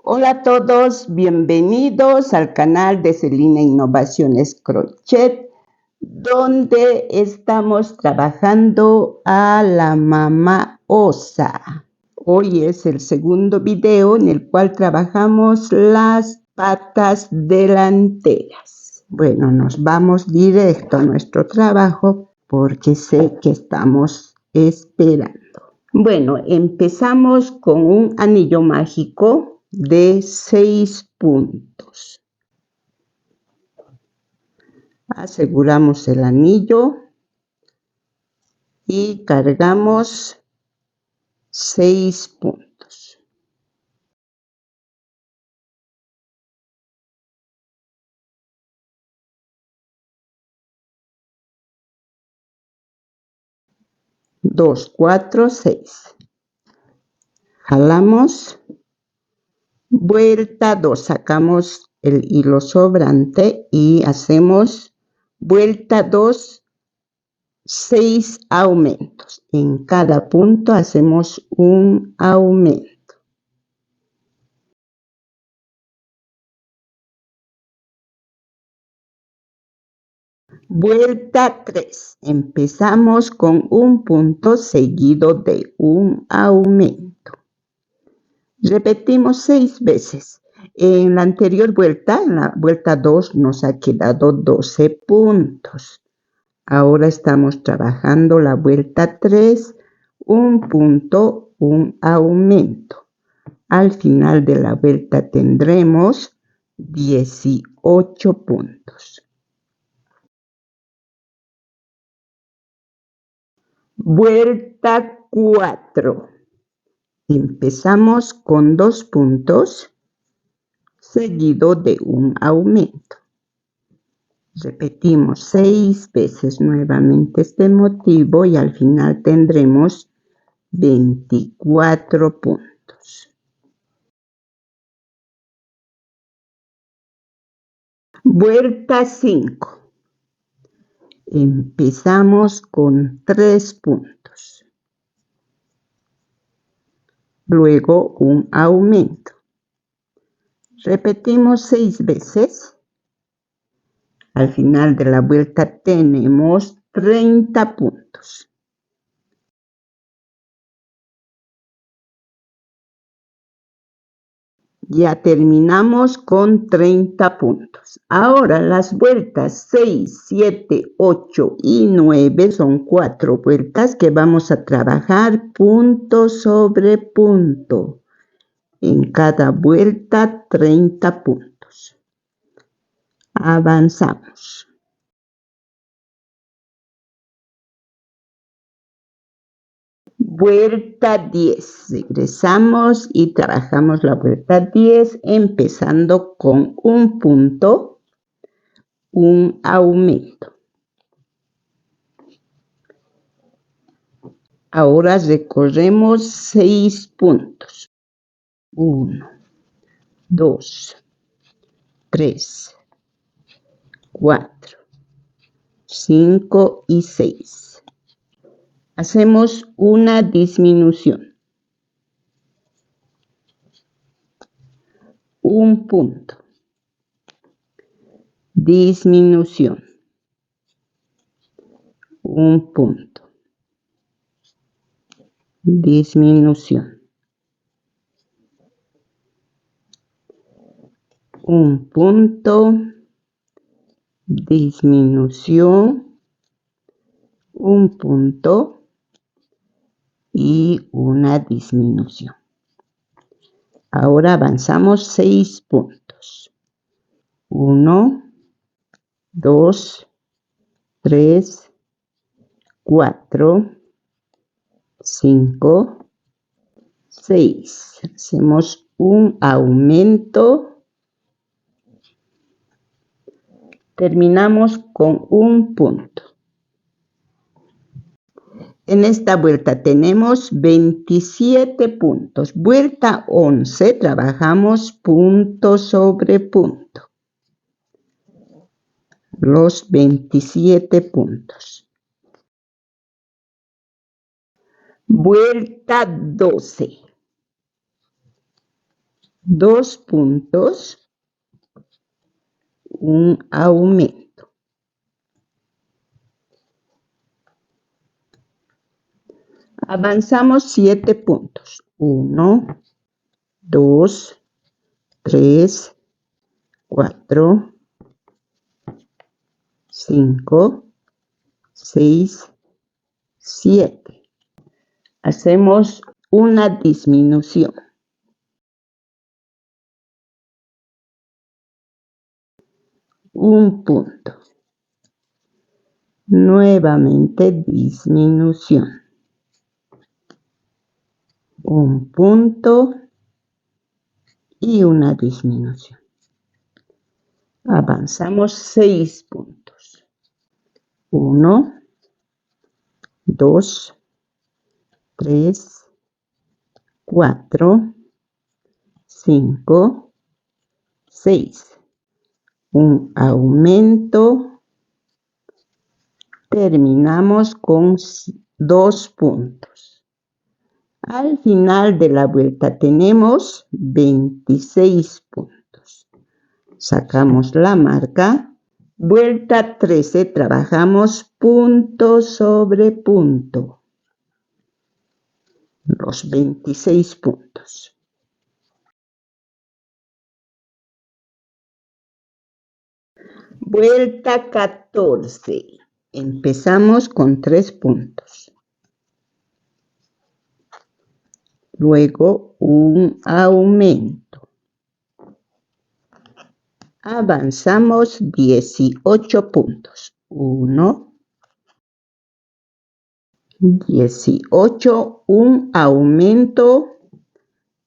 Hola a todos, bienvenidos al canal de Celina Innovaciones Crochet, donde estamos trabajando a la mamá osa. Hoy es el segundo video en el cual trabajamos las patas delanteras. Bueno, nos vamos directo a nuestro trabajo porque sé que estamos esperando. Bueno, empezamos con un anillo mágico de 6 puntos. Aseguramos el anillo y cargamos 6 puntos. Dos, 4, 6. Jalamos, vuelta 2, sacamos el hilo sobrante y hacemos vuelta 2, 6 aumentos. En cada punto hacemos un aumento. Vuelta 3. Empezamos con un punto seguido de un aumento. Repetimos 6 veces. En la anterior vuelta, en la vuelta 2, nos ha quedado 12 puntos. Ahora estamos trabajando la vuelta 3, un punto, un aumento. Al final de la vuelta tendremos 18 puntos. Vuelta 4. Empezamos con 2 puntos seguido de un aumento. Repetimos 6 veces nuevamente este motivo y al final tendremos 24 puntos. Vuelta 5. Empezamos con 3 puntos. Luego un aumento. Repetimos 6 veces. Al final de la vuelta tenemos 30 puntos. Ya terminamos con 30 puntos. Ahora las vueltas 6, 7, 8 y 9 son 4 vueltas que vamos a trabajar punto sobre punto. En cada vuelta 30 puntos. Avanzamos. Vuelta 10. Regresamos y trabajamos la vuelta 10 empezando con un punto, un aumento. Ahora recorremos 6 puntos. 1, 2, 3, 4, 5 y 6. Hacemos una disminución. Un punto. Disminución. Un punto. Disminución. Un punto. Disminución. Un punto. Y una disminución. Ahora avanzamos 6 puntos. 1, 2, 3, 4, 5, 6. Hacemos un aumento. Terminamos con un punto. En esta vuelta tenemos 27 puntos. Vuelta 11, trabajamos punto sobre punto. Los 27 puntos. Vuelta 12. 2 puntos, un aumento. Avanzamos 7 puntos. 1, 2, 3, 4, 5, 6, 7. Hacemos una disminución. Un punto. Nuevamente disminución. Un punto y una disminución. Avanzamos 6 puntos. 1, 2, 3, 4, 5, 6. Un aumento. Terminamos con 2 puntos. Al final de la vuelta tenemos 26 puntos. Sacamos la marca. Vuelta 13, trabajamos punto sobre punto. Los 26 puntos. Vuelta 14. Empezamos con 3 puntos. Luego un aumento. Avanzamos 18 puntos. 1, 18, un aumento.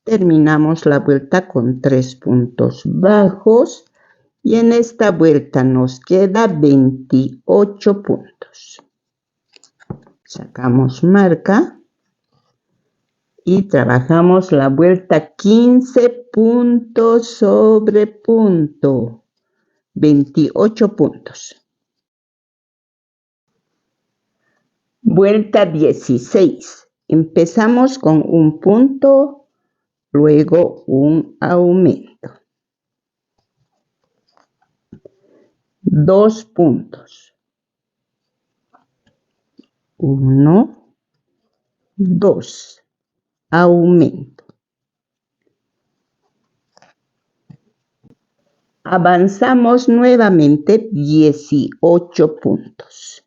Terminamos la vuelta con 3 puntos bajos. Y en esta vuelta nos queda 28 puntos. Sacamos marca y trabajamos la vuelta 15 puntos sobre punto. 28 puntos. Vuelta 16. Empezamos con un punto, luego un aumento. 2 puntos. 1, 2. Aumento. Avanzamos nuevamente 18 puntos.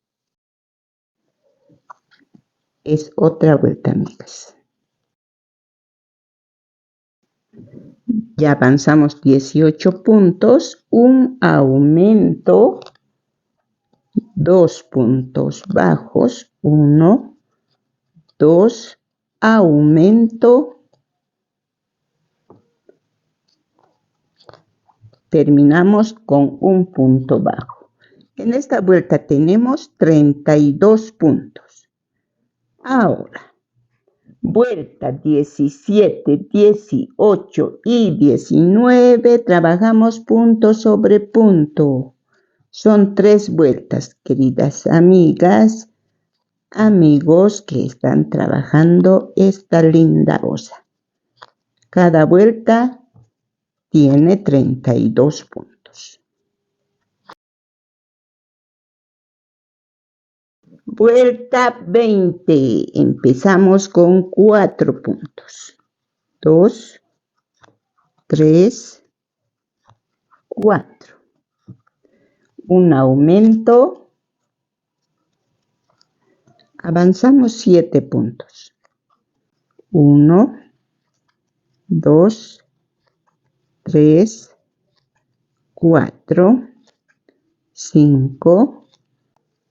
Es otra vuelta, amigas. Ya avanzamos 18 puntos, un aumento, 2 puntos bajos, 1, 2, aumento. Terminamos con un punto bajo. En esta vuelta tenemos 32 puntos. Ahora, vuelta 17, 18 y 19, trabajamos punto sobre punto. Son 3 vueltas, queridas amigas, amigos que están trabajando esta linda osa. Cada vuelta tiene 32 puntos. Vuelta 20. Empezamos con 4 puntos. 2, 3, 4. Un aumento. Avanzamos 7 puntos. 1, 2, 3, 4, 5,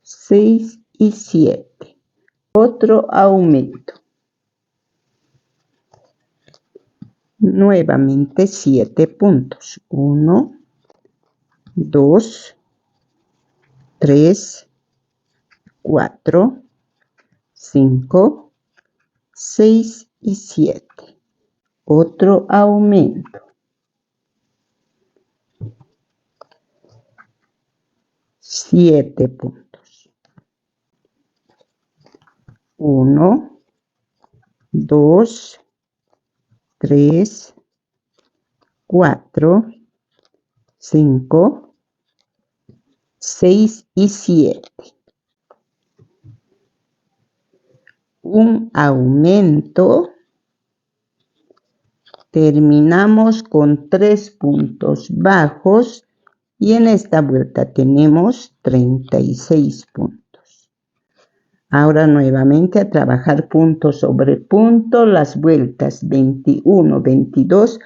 6 y 7. Otro aumento. Nuevamente 7 puntos. 1, 2, 3, 4, 5, 6 y 7. Otro aumento. 7 puntos. 1, 2, 3, 4, 5, 6 y 7. Un aumento. Terminamos con 3 puntos bajos y en esta vuelta tenemos 36 puntos. Ahora nuevamente a trabajar punto sobre punto las vueltas 21, 22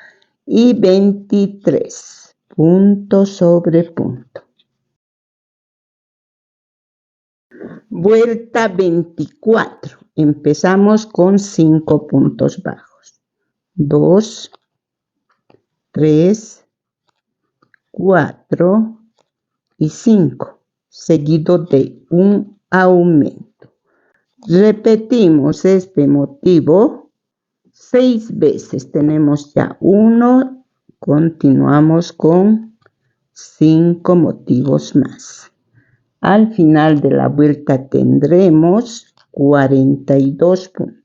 y 23. Punto sobre punto. Vuelta 24. Empezamos con 5 puntos bajos. 2, 3, 4 y 5, seguido de un aumento. Repetimos este motivo 6 veces. Tenemos ya 1, continuamos con 5 motivos más. Al final de la vuelta tendremos 42 puntos.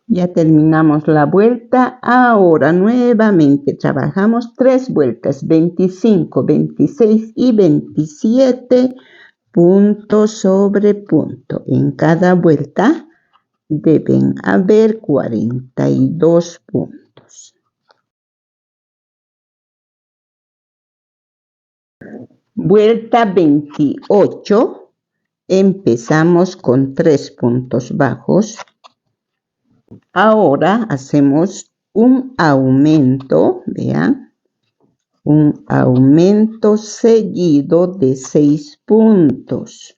Ya terminamos la vuelta. Ahora nuevamente trabajamos 3 vueltas, 25, 26 y 27, punto sobre punto. En cada vuelta deben haber 42 puntos. Vuelta 28. Empezamos con 3 puntos bajos. Ahora hacemos un aumento, vean, un aumento seguido de 6 puntos.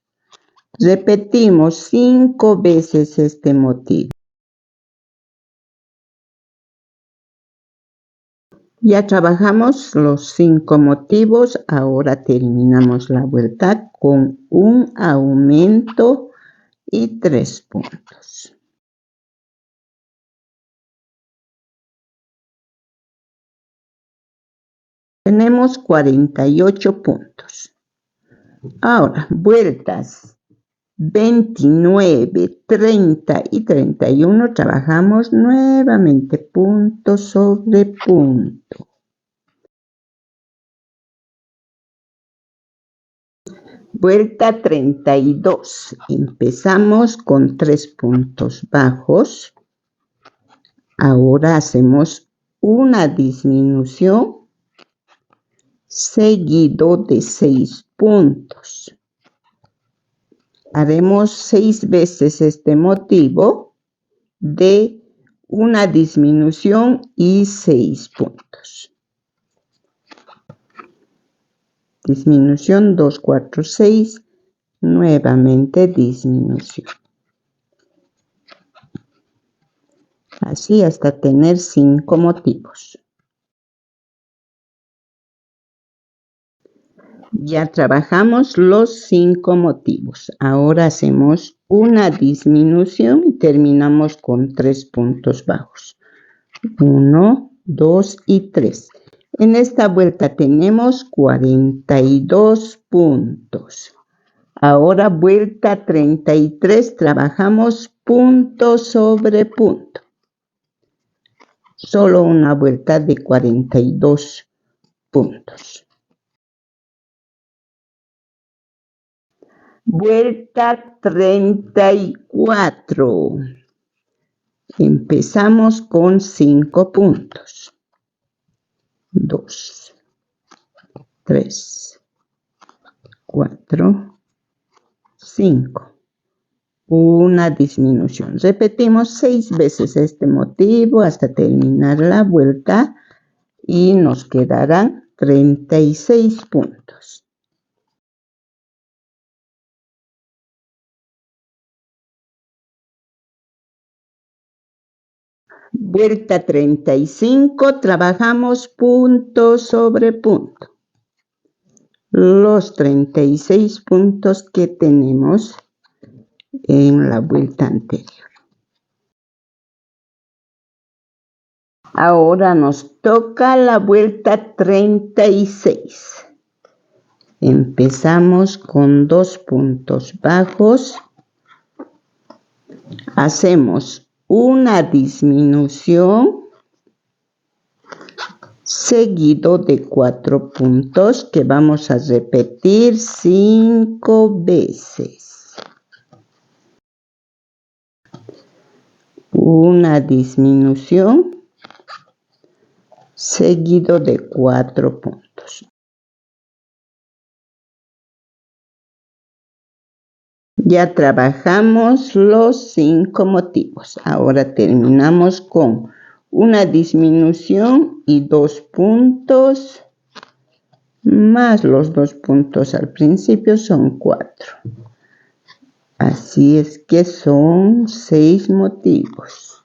Repetimos 5 veces este motivo. Ya trabajamos los 5 motivos, ahora terminamos la vuelta con un aumento y 3 puntos. Tenemos 48 puntos. Ahora, vueltas 29, 30 y 31 trabajamos nuevamente punto sobre punto. Vuelta 32. Empezamos con 3 puntos bajos. Ahora hacemos una disminución seguido de 6 puntos. Haremos 6 veces este motivo de una disminución y 6 puntos. Disminución 2, 4, 6. Nuevamente disminución. Así hasta tener 5 motivos. Ya trabajamos los 5 motivos. Ahora hacemos una disminución y terminamos con 3 puntos bajos. 1, 2 y 3. En esta vuelta tenemos 42 puntos. Ahora vuelta 33, trabajamos punto sobre punto. Solo una vuelta de 42 puntos. Vuelta 34. Empezamos con 5 puntos. 2, 3, 4, 5. Una disminución. Repetimos 6 veces este motivo hasta terminar la vuelta y nos quedarán 36 puntos. Vuelta 35, trabajamos punto sobre punto. Los 36 puntos que tenemos en la vuelta anterior. Ahora nos toca la vuelta 36. Empezamos con 2 puntos bajos. Hacemos una disminución seguido de 4 puntos que vamos a repetir 5 veces. Una disminución seguido de 4 puntos. Ya trabajamos los 5 motivos. Ahora terminamos con una disminución y 2 puntos, más los 2 puntos al principio son 4. Así es que son 6 motivos.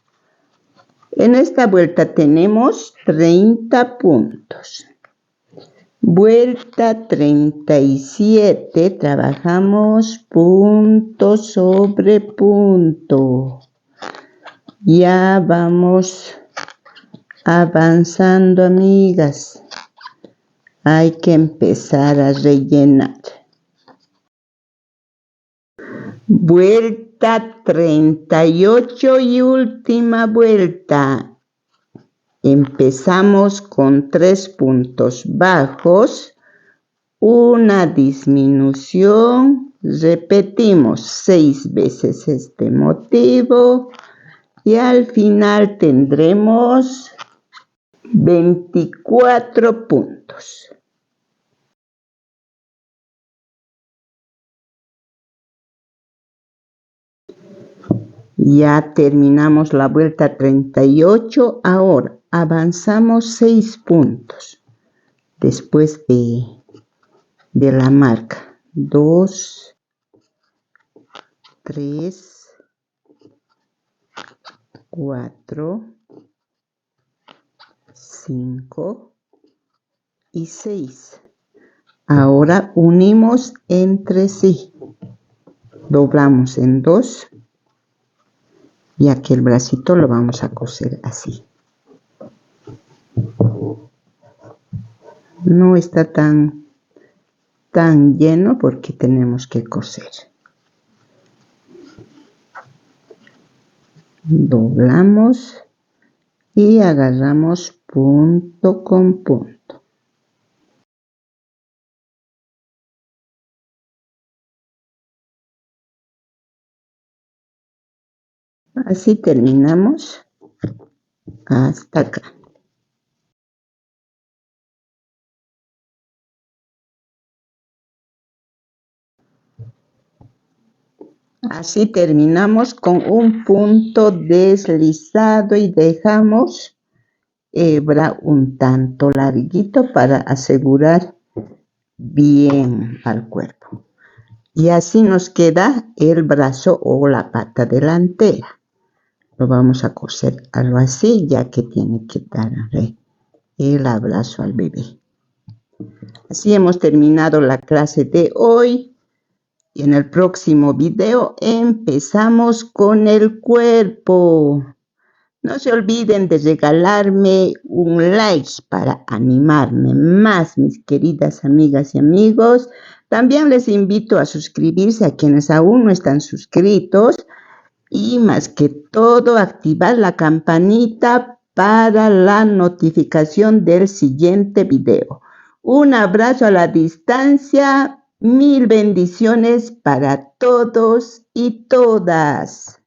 En esta vuelta tenemos 30 puntos. Vuelta 37, trabajamos punto sobre punto. Ya vamos avanzando, amigas. Hay que empezar a rellenar. Vuelta 38 y última vuelta. Empezamos con 3 puntos bajos, una disminución, repetimos 6 veces este motivo y al final tendremos 24 puntos. Ya terminamos la vuelta 38, ahora avanzamos 6 puntos después de la marca. 2, 3, 4, 5 y 6. Ahora unimos entre sí. Doblamos en 2 y aquí el bracito lo vamos a coser así. No está tan lleno porque tenemos que coser. Doblamos y agarramos punto con punto. Así terminamos hasta acá. Así terminamos con un punto deslizado y dejamos hebra un tanto larguito para asegurar bien al cuerpo. Y así nos queda el brazo o la pata delantera. Lo vamos a coser algo así, ya que tiene que darle el abrazo al bebé. Así hemos terminado la clase de hoy. Y en el próximo video empezamos con el cuerpo. No se olviden de regalarme un like para animarme más, mis queridas amigas y amigos. También les invito a suscribirse a quienes aún no están suscritos. Y más que todo, activar la campanita para la notificación del siguiente video. Un abrazo a la distancia. Mil bendiciones para todos y todas.